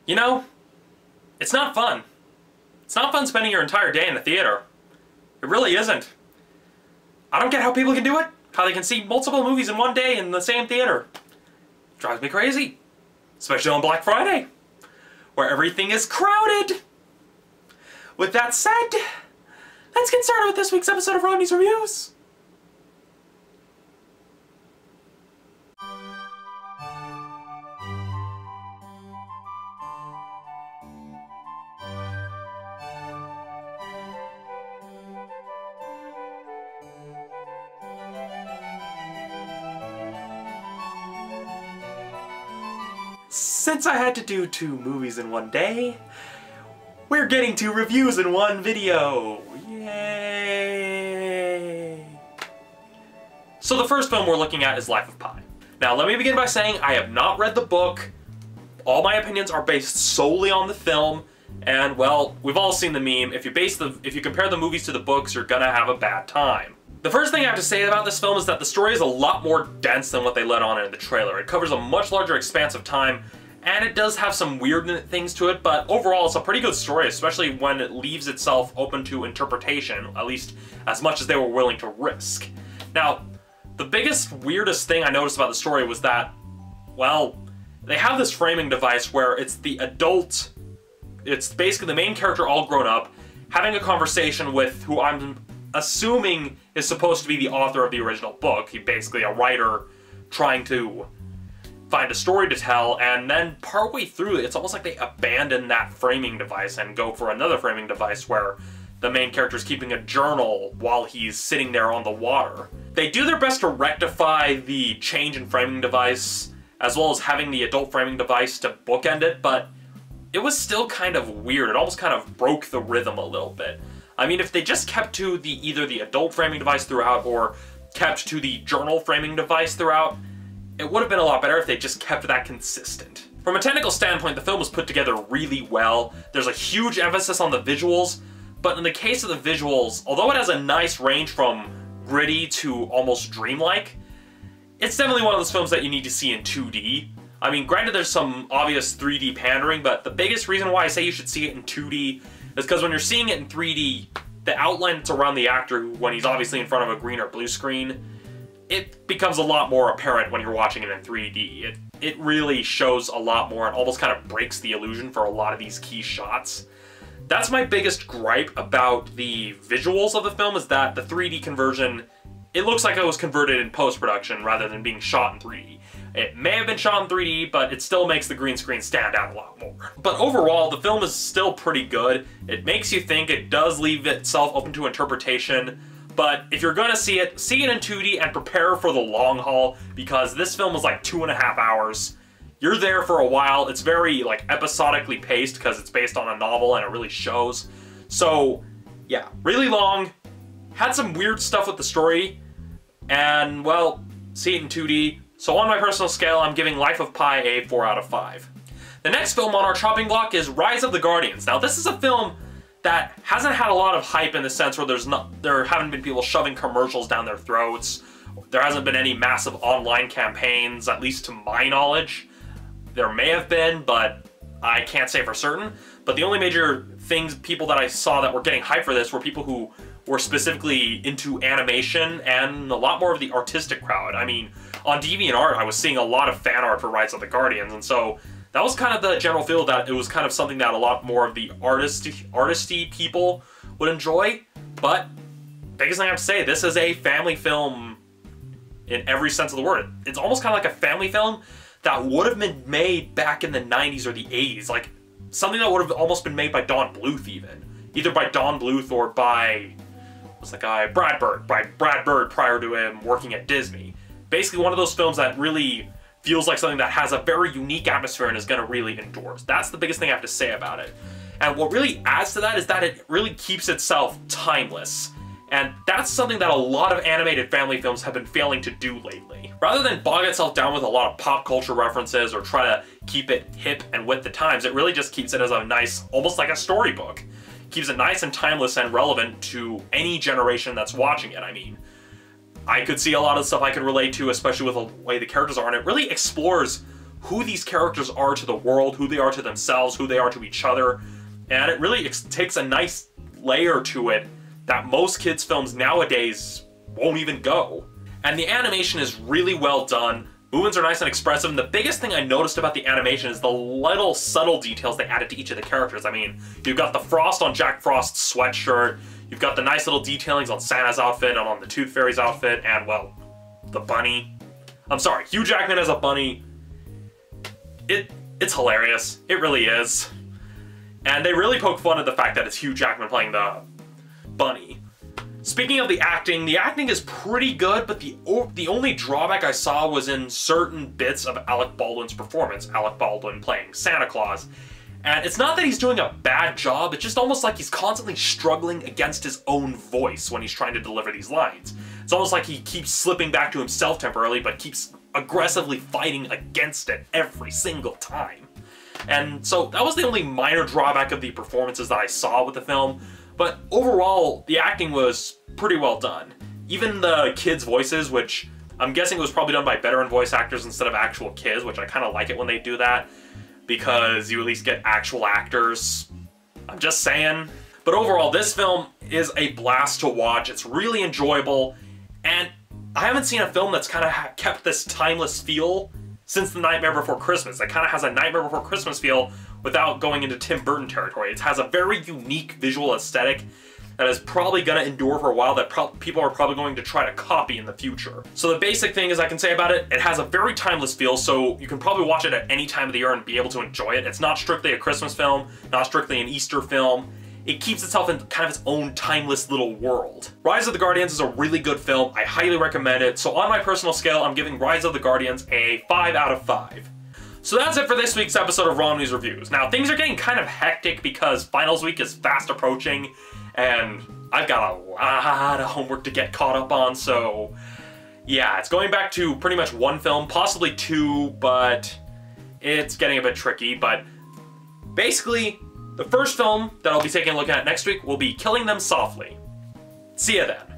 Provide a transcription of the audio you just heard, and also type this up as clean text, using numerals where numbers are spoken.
You know, it's not fun. It's not fun spending your entire day in the theater. It really isn't. I don't get how people can do it. How they can see multiple movies in one day in the same theater. It drives me crazy. Especially on Black Friday, where everything is crowded. With that said, let's get started with this week's episode of Rodney's Reviews. Since I had to do 2 movies in one day, we're getting 2 reviews in one video! Yay! So the first film we're looking at is Life of Pi. Now let me begin by saying I have not read the book. All my opinions are based solely on the film, and well, we've all seen the meme. If you compare the movies to the books, you're gonna have a bad time. The first thing I have to say about this film is that the story is a lot more dense than what they let on in the trailer. It covers a much larger expanse of time, and it does have some weird things to it, but overall it's a pretty good story, especially when it leaves itself open to interpretation, at least as much as they were willing to risk. Now, the biggest, weirdest thing I noticed about the story was that, well, they have this framing device where it's the adult, it's basically the main character all grown up, having a conversation with who I'm assuming is supposed to be the author of the original book. He's basically a writer trying to find a story to tell, and then partway through it's almost like they abandon that framing device and go for another framing device where the main character is keeping a journal while he's sitting there on the water. They do their best to rectify the change in framing device as well as having the adult framing device to bookend it, but it was still kind of weird. It almost kind of broke the rhythm a little bit. I mean, if they just kept to either the adult framing device throughout or kept to the journal framing device throughout, it would have been a lot better if they just kept that consistent. From a technical standpoint, the film was put together really well. There's a huge emphasis on the visuals, but in the case of the visuals, although it has a nice range from gritty to almost dreamlike, it's definitely one of those films that you need to see in 2D. I mean, granted there's some obvious 3D pandering, but the biggest reason why I say you should see it in 2D is because when you're seeing it in 3D, the outline that's around the actor when he's obviously in front of a green or blue screen, it becomes a lot more apparent when you're watching it in 3D. It really shows a lot more and almost kind of breaks the illusion for a lot of these key shots. That's my biggest gripe about the visuals of the film, is that the 3D conversion, it looks like it was converted in post-production rather than being shot in 3D. It may have been shot in 3D, but it still makes the green screen stand out a lot more. But overall, the film is still pretty good. It makes you think, it does leave itself open to interpretation. But if you're gonna see it in 2D and prepare for the long haul, because this film is like 2.5 hours. You're there for a while. It's very like episodically paced because it's based on a novel and it really shows. So yeah, really long, had some weird stuff with the story, and well, see it in 2D. So on my personal scale, I'm giving Life of Pi a 4 out of 5. The next film on our chopping block is Rise of the Guardians. Now this is a film that hasn't had a lot of hype in the sense where there haven't been people shoving commercials down their throats. There hasn't been any massive online campaigns, at least to my knowledge. There may have been, but I can't say for certain. But the only major people that I saw that were getting hype for this were people who were specifically into animation and a lot more of the artistic crowd. I mean, on DeviantArt, I was seeing a lot of fan art for Rise of the Guardians, and so that was kind of the general feel, that it was kind of something that a lot more of the artisty people would enjoy. But biggest thing I have to say, this is a family film in every sense of the word. It's almost kind of like a family film that would have been made back in the 90s or the 80s. Like something that would have almost been made by Don Bluth even. Either by Don Bluth or by, what's the guy, Brad Bird. By Brad Bird prior to him working at Disney. Basically one of those films that really feels like something that has a very unique atmosphere and is going to really endure. That's the biggest thing I have to say about it. And what really adds to that is that it really keeps itself timeless. And that's something that a lot of animated family films have been failing to do lately. Rather than bog itself down with a lot of pop culture references or try to keep it hip and with the times, it really just keeps it as a nice, almost like a storybook. Keeps it nice and timeless and relevant to any generation that's watching it. I mean, I could see a lot of stuff I could relate to, especially with the way the characters are, and it really explores who these characters are to the world, who they are to themselves, who they are to each other. And it really takes a nice layer to it that most kids' films nowadays won't even go. And the animation is really well done. Movements are nice and expressive, and the biggest thing I noticed about the animation is the little subtle details they added to each of the characters. I mean, you've got the frost on Jack Frost's sweatshirt, you've got the nice little detailings on Santa's outfit and on the Tooth Fairy's outfit, and, well, the bunny. I'm sorry, Hugh Jackman as a bunny. It's hilarious. It really is. And they really poke fun at the fact that it's Hugh Jackman playing the bunny. Speaking of the acting is pretty good, but the only drawback I saw was in certain bits of Alec Baldwin's performance. Alec Baldwin playing Santa Claus. And it's not that he's doing a bad job, it's just almost like he's constantly struggling against his own voice when he's trying to deliver these lines. It's almost like he keeps slipping back to himself temporarily, but keeps aggressively fighting against it every single time. And so that was the only minor drawback of the performances that I saw with the film. But overall, the acting was pretty well done. Even the kids' voices, which I'm guessing was probably done by veteran voice actors instead of actual kids, which I kind of like it when they do that, because you at least get actual actors. I'm just saying. But overall, this film is a blast to watch. It's really enjoyable, and I haven't seen a film that's kind of kept this timeless feel since The Nightmare Before Christmas. It kind of has a Nightmare Before Christmas feel without going into Tim Burton territory. It has a very unique visual aesthetic that is probably going to endure for a while, that people are probably going to try to copy in the future. So the basic thing is I can say about it, it has a very timeless feel, so you can probably watch it at any time of the year and be able to enjoy it. It's not strictly a Christmas film, not strictly an Easter film. It keeps itself in kind of its own timeless little world. Rise of the Guardians is a really good film. I highly recommend it. So on my personal scale, I'm giving Rise of the Guardians a 5 out of 5. So that's it for this week's episode of Raw News Reviews. Now, things are getting kind of hectic because finals week is fast approaching, and I've got a lot of homework to get caught up on, so yeah, it's going back to pretty much one film, possibly two, but it's getting a bit tricky. But basically, the first film that I'll be taking a look at next week will be Killing Them Softly. See ya then.